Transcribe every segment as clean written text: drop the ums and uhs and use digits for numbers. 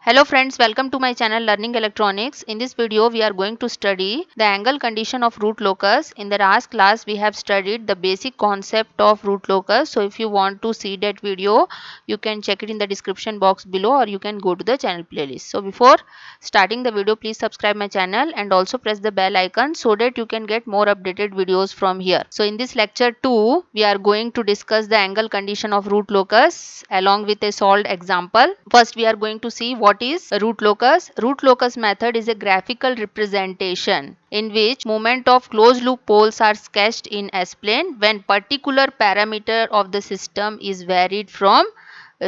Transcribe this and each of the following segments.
Hello friends, welcome to my channel Learning Electronics. In this video, we are going to study the angle condition of root locus. In the last class, we have studied the basic concept of root locus. So if you want to see that video, you can check it in the description box below or you can go to the channel playlist. So before starting the video, please subscribe my channel and also press the bell icon so that you can get more updated videos from here. So in this lecture 2, we are going to discuss the angle condition of root locus along with a solved example. First, we are going to see what is a root locus. Root locus method is a graphical representation in which movement of closed loop poles are sketched in S-plane when particular parameter of the system is varied from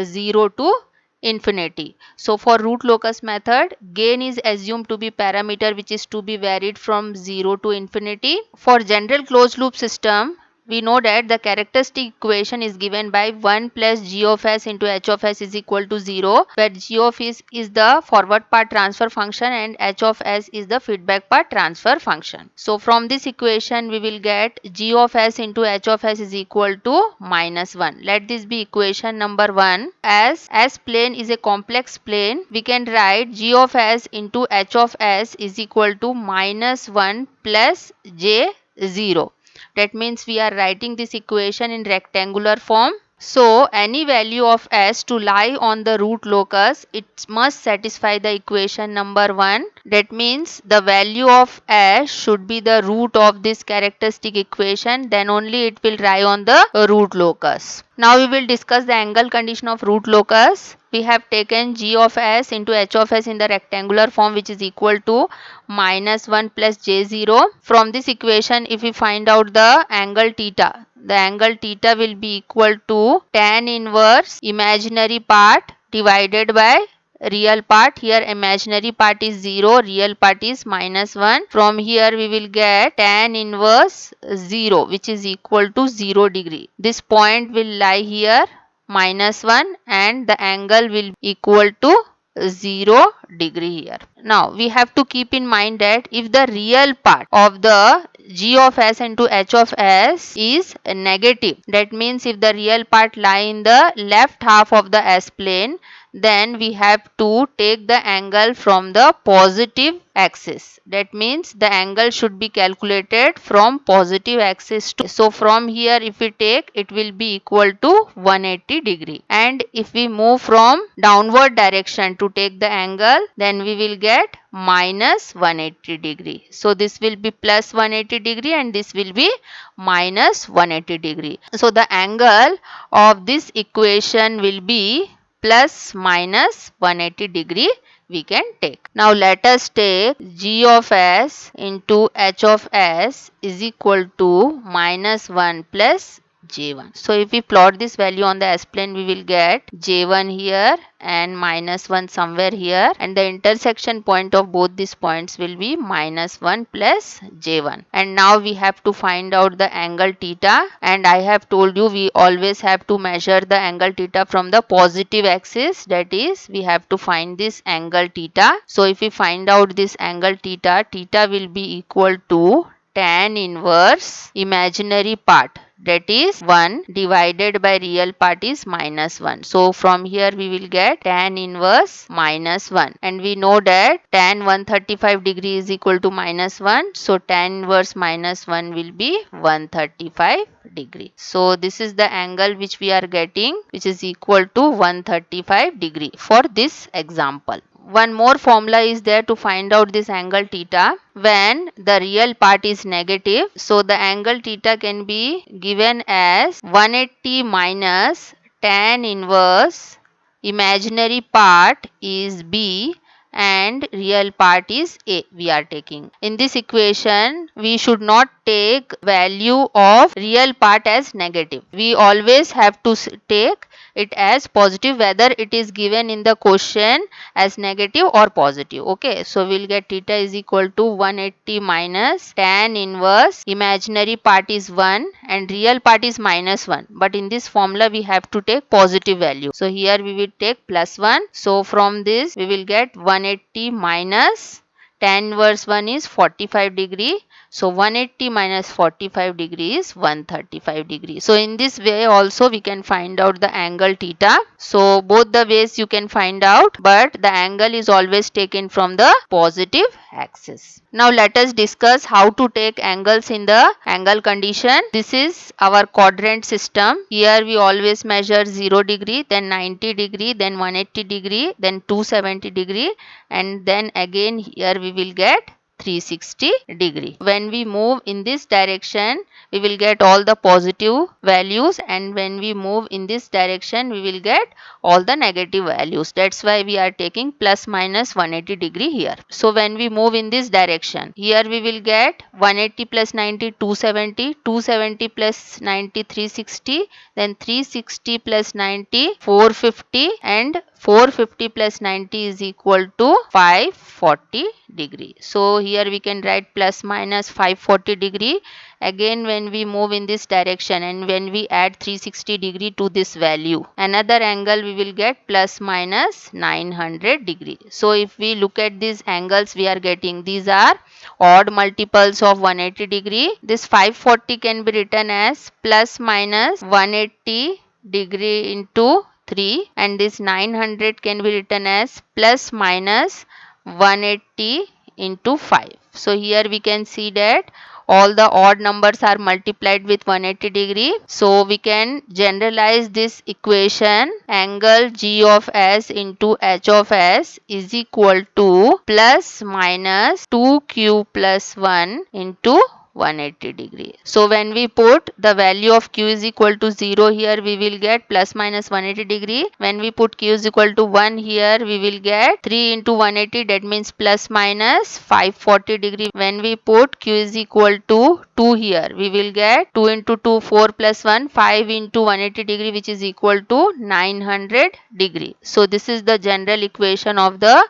0 to infinity. So for root locus method, gain is assumed to be parameter which is to be varied from 0 to infinity. For general closed loop system, we know that the characteristic equation is given by 1 plus g of s into h of s is equal to 0, where g of s is the forward path transfer function and h of s is the feedback path transfer function. So from this equation we will get g of s into h of s is equal to minus 1. Let this be equation number 1. As S plane is a complex plane, we can write g of s into h of s is equal to minus 1 plus j 0. That means we are writing this equation in rectangular form. So any value of s to lie on the root locus, it must satisfy the equation number 1. That means the value of s should be the root of this characteristic equation, then only it will lie on the root locus. Now we will discuss the angle condition of root locus. We have taken g of s into h of s in the rectangular form, which is equal to minus 1 plus j0. From this equation, if we find out the angle theta, the angle theta will be equal to tan inverse imaginary part divided by real part. Here imaginary part is 0, real part is minus 1. From here we will get tan inverse 0, which is equal to 0 degree. This point will lie here minus 1 and the angle will equal to 0 degree here. Now we have to keep in mind that if the real part of the g of s into h of s is negative, that means if the real part lie in the left half of the s plane, then we have to take the angle from the positive axis. That means the angle should be calculated from positive axis to. So from here if we take, it will be equal to 180 degree. And if we move from downward direction to take the angle, then we will get minus 180 degree. So this will be plus 180 degree and this will be minus 180 degree. So the angle of this equation will be plus minus 180 degree we can take. Now let us take g of s into h of s is equal to minus 1 plus j1. So if we plot this value on the s plane, we will get j1 here and minus 1 somewhere here, and the intersection point of both these points will be minus 1 plus j1. And now we have to find out the angle theta, and I have told you we always have to measure the angle theta from the positive axis. That is, we have to find this angle theta. So if we find out this angle theta, theta will be equal to tan inverse imaginary part, that is 1 divided by real part is minus 1. So from here we will get tan inverse minus 1, and we know that tan 135 degree is equal to minus 1. So tan inverse minus 1 will be 135 degree. So this is the angle which we are getting, which is equal to 135 degree for this example. One more formula is there to find out this angle theta when the real part is negative. So the angle theta can be given as 180 minus tan inverse imaginary part is b and real part is a we are taking. In this equation, we should not take value of real part as negative. We always have to take it as positive, whether it is given in the question as negative or positive. Okay, so we'll get theta is equal to 180 minus tan inverse imaginary part is 1 and real part is minus 1, but in this formula we have to take positive value. So here we will take plus 1. So from this we will get 180 minus tan inverse 1 is 45 degree. So 180 minus 45 degree is 135 degree. So in this way also we can find out the angle theta. So both the ways you can find out, but the angle is always taken from the positive axis. Now let us discuss how to take angles in the angle condition. This is our quadrant system. Here we always measure 0 degree, then 90 degree, then 180 degree, then 270 degree, and then again here we will get 360 degree. When we move in this direction, we will get all the positive values, and when we move in this direction, we will get all the negative values. That's why we are taking plus minus 180 degree here. So when we move in this direction, here we will get 180 plus 90 270, 270 plus 90 360, then 360 plus 90 450, and 450 plus 90 is equal to 540 degree. So here we can write plus minus 540 degree. Again when we move in this direction and when we add 360 degree to this value, another angle we will get plus minus 900 degree. So if we look at these angles we are getting, these are odd multiples of 180 degree. This 540 can be written as plus minus 180 degree into 3, and this 900 can be written as plus minus 180 into 5. So here we can see that all the odd numbers are multiplied with 180 degree. So we can generalize this equation, angle G of S into H of S is equal to plus minus 2Q plus 1 into 180 degree. So when we put the value of Q is equal to 0 here, we will get plus minus 180 degree. When we put Q is equal to 1 here, we will get 3 into 180, that means plus minus 540 degree. When we put Q is equal to 2 here, we will get 2 into 2 4 plus 1 5 into 180 degree, which is equal to 900 degree. So this is the general equation of the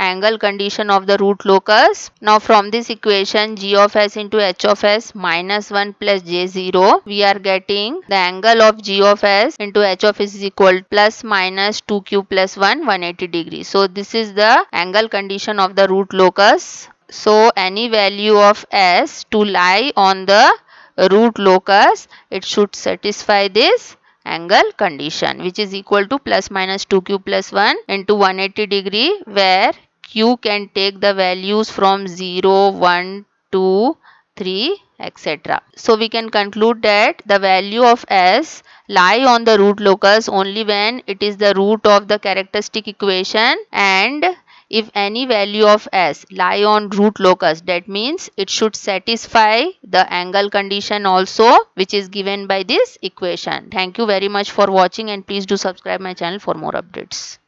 angle condition of the root locus. Now from this equation G of S into H of S minus 1 plus J0, we are getting the angle of G of S into H of S is equal plus minus 2Q plus 1 180 degree. So this is the angle condition of the root locus. So any value of S to lie on the root locus, it should satisfy this angle condition, which is equal to plus minus 2Q plus 1 into 180 degree, where Q can take the values from 0, 1, 2, 3, etc. So we can conclude that the value of S lie on the root locus only when it is the root of the characteristic equation, and if any value of S lie on root locus, that means it should satisfy the angle condition also, which is given by this equation. Thank you very much for watching, and please do subscribe my channel for more updates.